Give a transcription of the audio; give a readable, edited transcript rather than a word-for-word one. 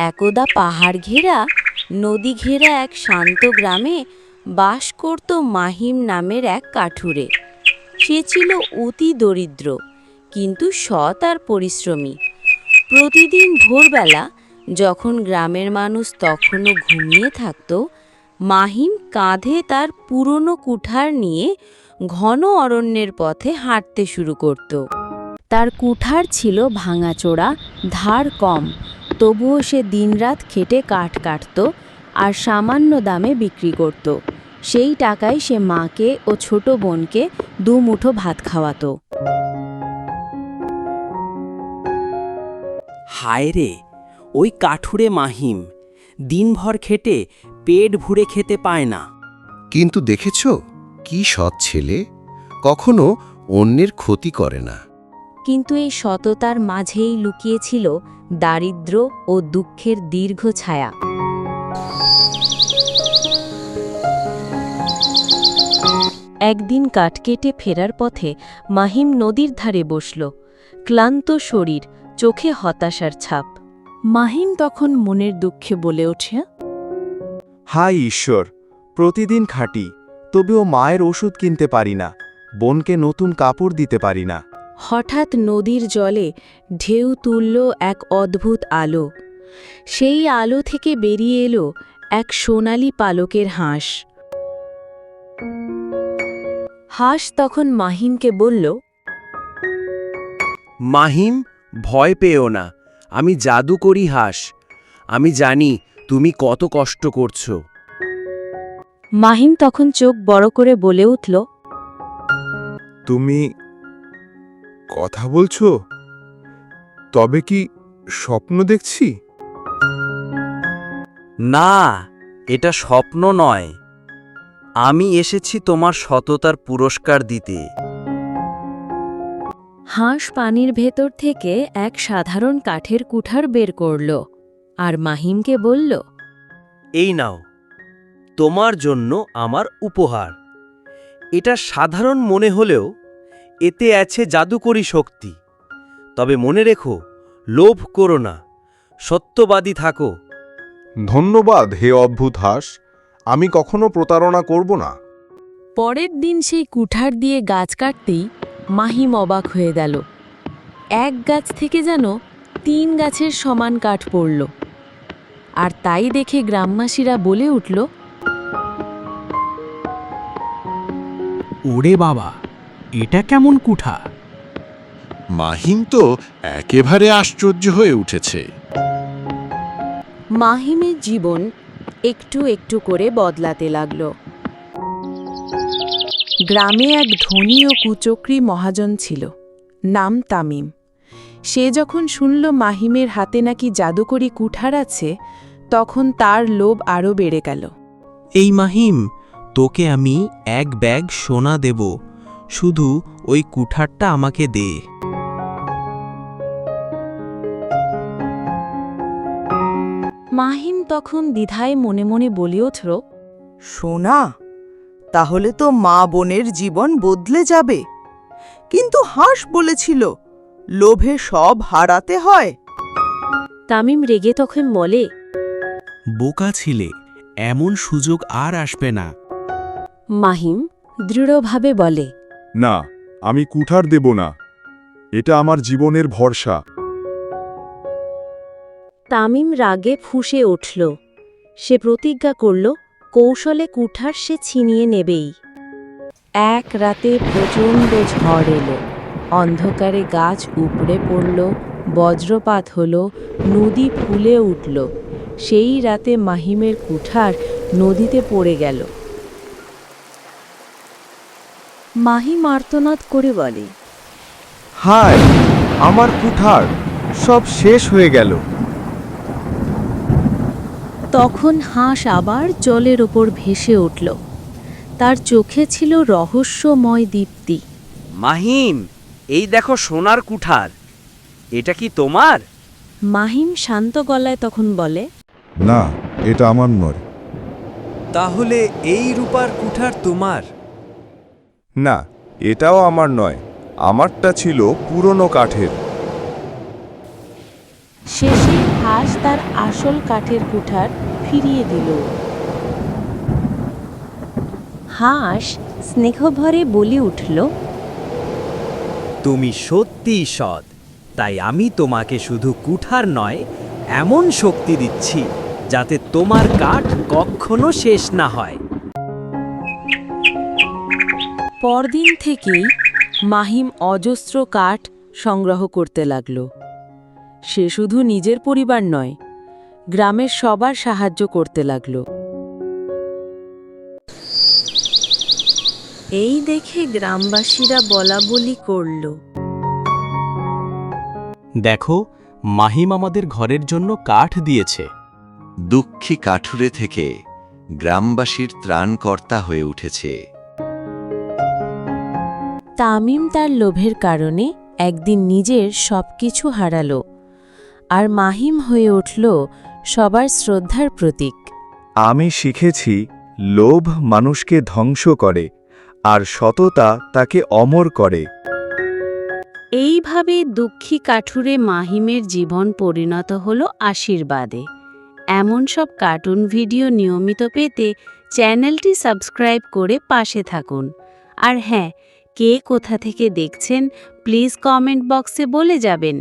একদা পাহাড় ঘেরা নদী ঘেরা এক শান্ত গ্রামে বাস করত মাহিম নামের এক কাঠুরে। সে ছিল অতি দরিদ্র, কিন্তু সৎ আর পরিশ্রমী। প্রতিদিন ভোরবেলা, যখন গ্রামের মানুষ তখনও ঘুমিয়ে থাকত, মাহিম কাঁধে তার পুরনো কুঠার নিয়ে ঘন অরণ্যের পথে হাঁটতে শুরু করত। তার কুঠার ছিল ভাঙাচোরা, ধার কম, তবুও সে দিনরাত খেটে কাঠ কাটত আর সামান্য দামে বিক্রি করত। সেই টাকায় সে মাকে ও ছোট বোনকে দুমুঠো ভাত খাওয়াতো। হায় রে, ওই কাঠুরে মাহিম দিনভর খেটে পেট ভরে খেতে পায় না। কিন্তু দেখেছ, কি সৎ ছেলে, কখনো অন্যের ক্ষতি করে না। কিন্তু এই সততার মাঝেই লুকিয়েছিল দারিদ্র্য ও দুঃখের দীর্ঘ ছায়া। একদিন কাঠ কেটে ফেরার পথে মাহিম নদীর ধারে বসল, ক্লান্ত শরীর, চোখে হতাশার ছাপ। মাহিম তখন মনের দুঃখে বলে ওঠে, হায় ঈশ্বর, প্রতিদিন খাটি, তবেও মায়ের ওষুধ কিনতে পারি না, বোনকে নতুন কাপড় দিতে পারি না। হঠাৎ নদীর জলে ঢেউ তুলল এক অদ্ভুত আলো। সেই আলো থেকে বেরিয়ে এলো এক সোনালি পালকের হাঁস। হাঁস তখন মাহিমকে বলল, মাহিম, ভয় পেও না, আমি জাদুকরি হাঁস। আমি জানি তুমি কত কষ্ট করছো। মাহিম তখন চোখ বড় করে বলে উঠল, তুমি কথা বলছো? তবে কি স্বপ্ন দেখছি? না, এটা স্বপ্ন নয়। আমি এসেছি তোমার সততার পুরস্কার দিতে। হাঁস পানির ভেতর থেকে এক সাধারণ কাঠের কুঠার বের করল আর মাহিমকে বলল, এই নাও, তোমার জন্য আমার উপহার। এটা সাধারণ মনে হলেও এতে আছে জাদুকরি শক্তি। তবে মনে রেখো, লোভ করো না, সত্যবাদী থাকো। ধন্যবাদ হে অদ্ভুত হাঁস, আমি কখনো প্রতারণা করব না। পরের দিন সেই কুঠার দিয়ে গাছ কাটতেই মাহিম অবাক হয়ে গেল। এক গাছ থেকে যেন 3 গাছের সমান কাঠ পড়ল। আর তাই দেখে গ্রামবাসীরা বলে উঠল, ওরে বাবা, এটা কেমন কুঠা! মাহিম তো একেবারে আশ্চর্য হয়ে উঠেছে। মাহিমের জীবন একটু একটু করে বদলাতে লাগল। গ্রামে এক ধনী ও কুচক্রী মহাজন ছিল, নাম তামিম। সে যখন শুনল মাহিমের হাতে নাকি জাদুকরি কুঠার আছে, তখন তার লোভ আরও বেড়ে গেল। এই মাহিম, তোকে আমি 1 ব্যাগ সোনা দেব, শুধু ওই কুঠারটা আমাকে দে। মাহিম তখন দ্বিধায় মনে মনে বলে উঠল, সোনা? তাহলে তো মা বোনের জীবন বদলে যাবে। কিন্তু হাঁস বলেছিল, লোভে সব হারাতে হয়। তামিম রেগে তখন বলে, বোকা ছিলে, এমন সুযোগ আর আসবে না। মাহিম দৃঢ়ভাবে বলে, না, আমি কুঠার দেব না। এটা আমার জীবনের ভরসা। তামিম রাগে ফুঁসে উঠল। সে প্রতিজ্ঞা করল, কৌশলে কুঠার সে ছিনিয়ে নেবেই। এক রাতে প্রচণ্ড ঝড় এলো। অন্ধকারে গাছ উপড়ে পড়ল, বজ্রপাত হল, নদী ফুলে উঠল। সেই রাতে মাহিমের কুঠার নদীতে পড়ে গেল। মাহিম আর্তনাদ করে বলে, হায়, আমার কুঠার সব শেষ হয়ে গেল। তখন হাঁস আবার জলের ওপর ভেসে উঠল। তার চোখে ছিল রহস্যময় দীপ্তি। মাহিম, এই দেখো সোনার কুঠার। এটা কি তোমার? মাহিম শান্ত গলায় তখন বলে, না, এটা আমার নয়। তাহলে এই রূপার কুঠার তোমার? না, এটাও আমার নয়। আমারটা ছিল পুরনো কাঠের। শেষে হাঁস তার আসল কাঠের কুঠার ফিরিয়ে দিল। হাঁস স্নেহভরে বলে উঠল, তুমি সত্যিই সৎ, তাই আমি তোমাকে শুধু কুঠার নয়, এমন শক্তি দিচ্ছি যাতে তোমার কাঠ কখনো শেষ না হয়। পরদিন থেকেই মাহিম অজস্র কাঠ সংগ্রহ করতে লাগল। সে শুধু নিজের পরিবার নয়, গ্রামের সবার সাহায্য করতে লাগল। এই দেখে গ্রামবাসীরা বলাবলি করল, দেখো, মাহিম আমাদের ঘরের জন্য কাঠ দিয়েছে। দুঃখী কাঠুরে থেকে গ্রামবাসীর ত্রাণকর্তা হয়ে উঠেছে। তামিম তার লোভের কারণে একদিন নিজের সবকিছু হারালো, আর মাহিম হয়ে উঠল সবার শ্রদ্ধার প্রতীক। আমি শিখেছি লোভ মানুষকে ধ্বংস করে আর সততা তাকে অমর করে। এইভাবে দুঃখী কাঠুরে মাহিমের জীবন পরিণত হলো আশীর্বাদে। এমন সব কার্টুন ভিডিও নিয়মিত পেতে চ্যানেলটি সাবস্ক্রাইব করে পাশে থাকুন। আর হ্যাঁ, কে কোথা থেকে দেখছেন প্লিজ কমেন্ট বক্সে বলে যাবেন।